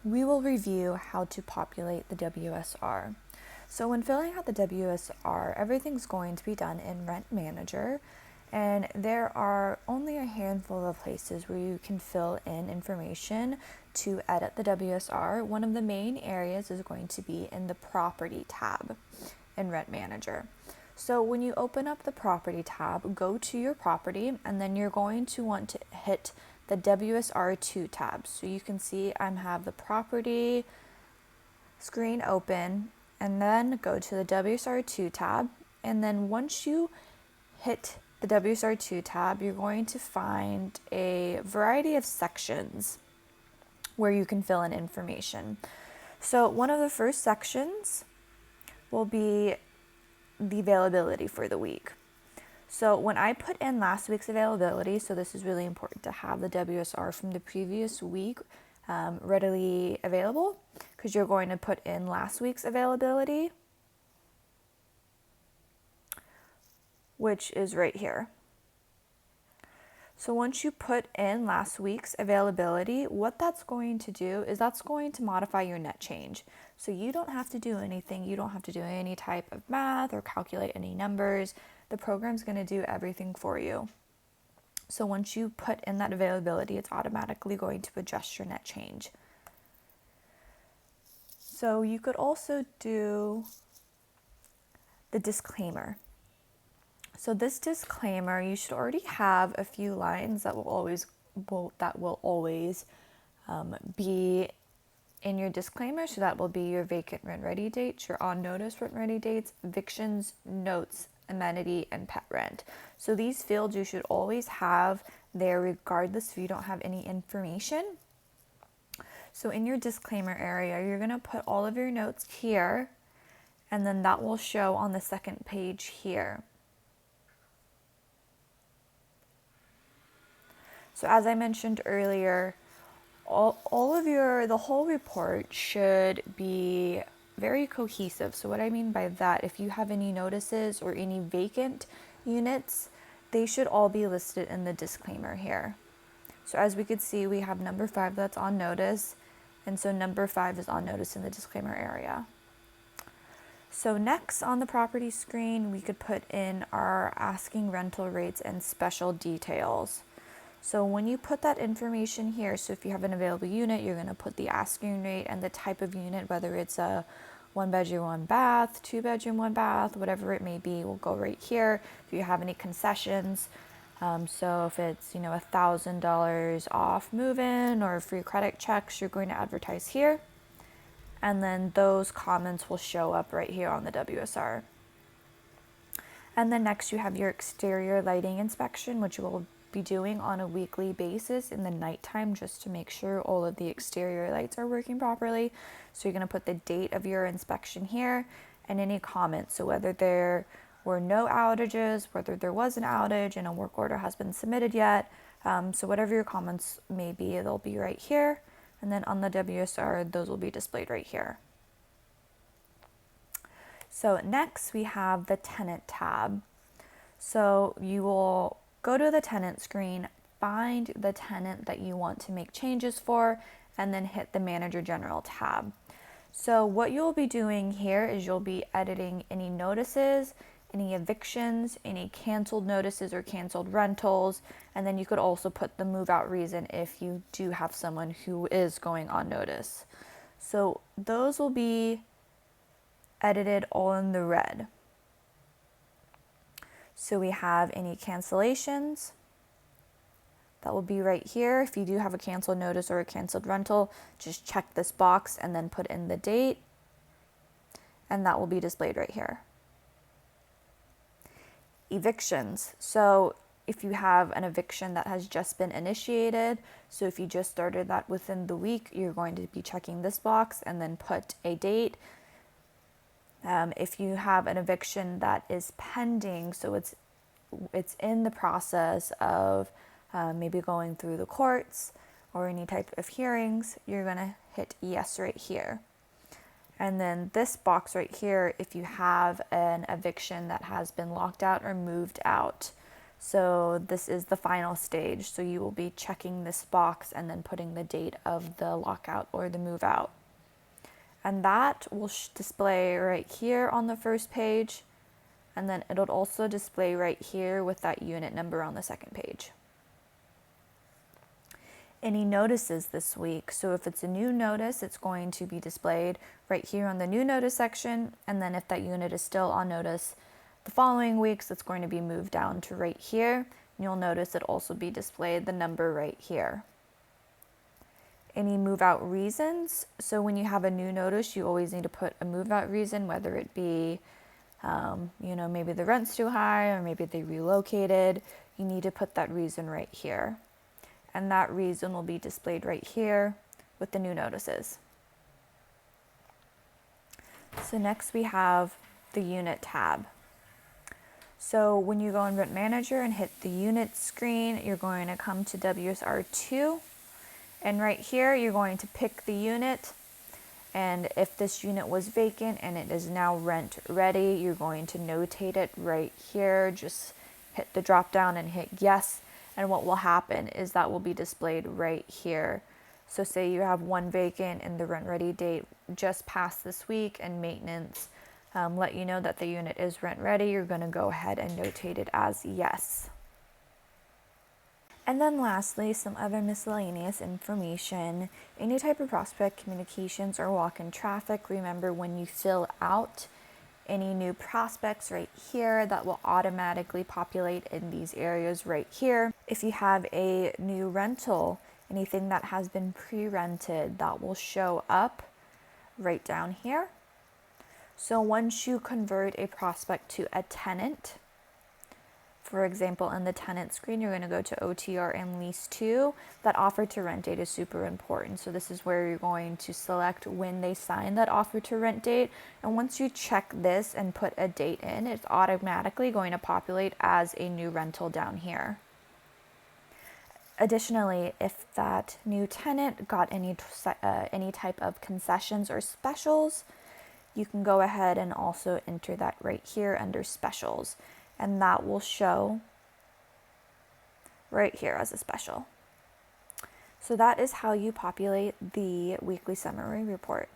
we will review how to populate the WSR. So when filling out the WSR, everything's going to be done in Rent Manager, and there are only a handful of places where you can fill in information to edit the WSR. One of the main areas is going to be in the Property tab in Rent Manager. So when you open up the Property tab, go to your property, and then you're going to want to hit the WSR2 tab. So you can see I have the property screen open, and then go to the WSR2 tab. And then once you hit the WSR2 tab, you're going to find a variety of sections where you can fill in information. So one of the first sections will be the availability for the week. So when I put in last week's availability, so this is really important to have the WSR from the previous week readily available, because you're going to put in last week's availability, which is right here. So once you put in last week's availability, what that's going to do is that's going to modify your net change. So you don't have to do anything. You don't have to do any type of math or calculate any numbers. The program's going to do everything for you. So once you put in that availability, it's automatically going to adjust your net change. So you could also do the disclaimer. So this disclaimer, you should already have a few lines that will always be in your disclaimer. So that will be your vacant rent ready dates, your on notice rent ready dates, evictions, notes, amenity, and pet rent. So these fields you should always have there regardless if you don't have any information. So in your disclaimer area, you're going to put all of your notes here, and then that will show on the second page here. So as I mentioned earlier, the whole report should be very cohesive. So what I mean by that, if you have any notices or any vacant units, they should all be listed in the disclaimer here. So as we could see, we have number 5 that's on notice, and so number 5 is on notice in the disclaimer area. So next on the property screen, we could put in our asking rental rates and special details. So when you put that information here, so if you have an available unit, you're going to put the asking rate and the type of unit, whether it's a 1 bedroom, 1 bath, 2 bedroom, 1 bath, whatever it may be, will go right here. If you have any concessions, so if it's, $1,000 off move-in or free credit checks, you're going to advertise here. And then those comments will show up right here on the WSR. And then next you have your exterior lighting inspection, which will be doing on a weekly basis in the nighttime, just to make sure all of the exterior lights are working properly. So you're going to put the date of your inspection here and any comments. So whether there were no outages, whether there was an outage and a work order has been submitted yet. So whatever your comments may be, they'll be right here. And then on the WSR, those will be displayed right here. So next we have the Tenant tab. So you will go to the tenant screen, find the tenant that you want to make changes for, and then hit the Manager General tab. So what you'll be doing here is you'll be editing any notices, any evictions, any canceled notices or canceled rentals, and then you could also put the move out reason if you do have someone who is going on notice. So those will be edited all in the red. So we have any cancellations, that will be right here. If you do have a canceled notice or a canceled rental, just check this box and then put in the date, and that will be displayed right here. Evictions. So if you have an eviction that has just been initiated, so if you just started that within the week, you're going to be checking this box and then put a date. If you have an eviction that is pending, so it's in the process of maybe going through the courts or any type of hearings, you're going to hit yes right here. And then this box right here, if you have an eviction that has been locked out or moved out. So this is the final stage. So you will be checking this box and then putting the date of the lockout or the move out. And that will display right here on the first page. And then it'll also display right here with that unit number on the second page. Any notices this week. So if it's a new notice, it's going to be displayed right here on the new notice section. And then if that unit is still on notice the following weeks, it's going to be moved down to right here. And you'll notice it also be displayed the number right here. Any move out reasons. So when you have a new notice, you always need to put a move out reason, whether it be, maybe the rent's too high or maybe they relocated. You need to put that reason right here. And that reason will be displayed right here with the new notices. So next we have the unit tab. So when you go in Rent Manager and hit the unit screen, you're going to come to WSR2. And right here, you're going to pick the unit. And if this unit was vacant and it is now rent ready, you're going to notate it right here. Just hit the drop down and hit yes. And what will happen is that will be displayed right here. So say you have one vacant and the rent ready date just passed this week and maintenance let you know that the unit is rent ready, you're going to go ahead and notate it as yes. And then lastly, some other miscellaneous information. Any type of prospect communications or walk-in traffic, remember when you fill out any new prospects right here, that will automatically populate in these areas right here. If you have a new rental, anything that has been pre-rented, that will show up right down here. So once you convert a prospect to a tenant, for example, in the tenant screen, you're going to go to OTR and lease to. That offer to rent date is super important. So this is where you're going to select when they sign that offer to rent date. And once you check this and put a date in, it's automatically going to populate as a new rental down here. Additionally, if that new tenant got any type of concessions or specials, you can go ahead and also enter that right here under specials. And that will show right here as a special. So that is how you populate the weekly summary report.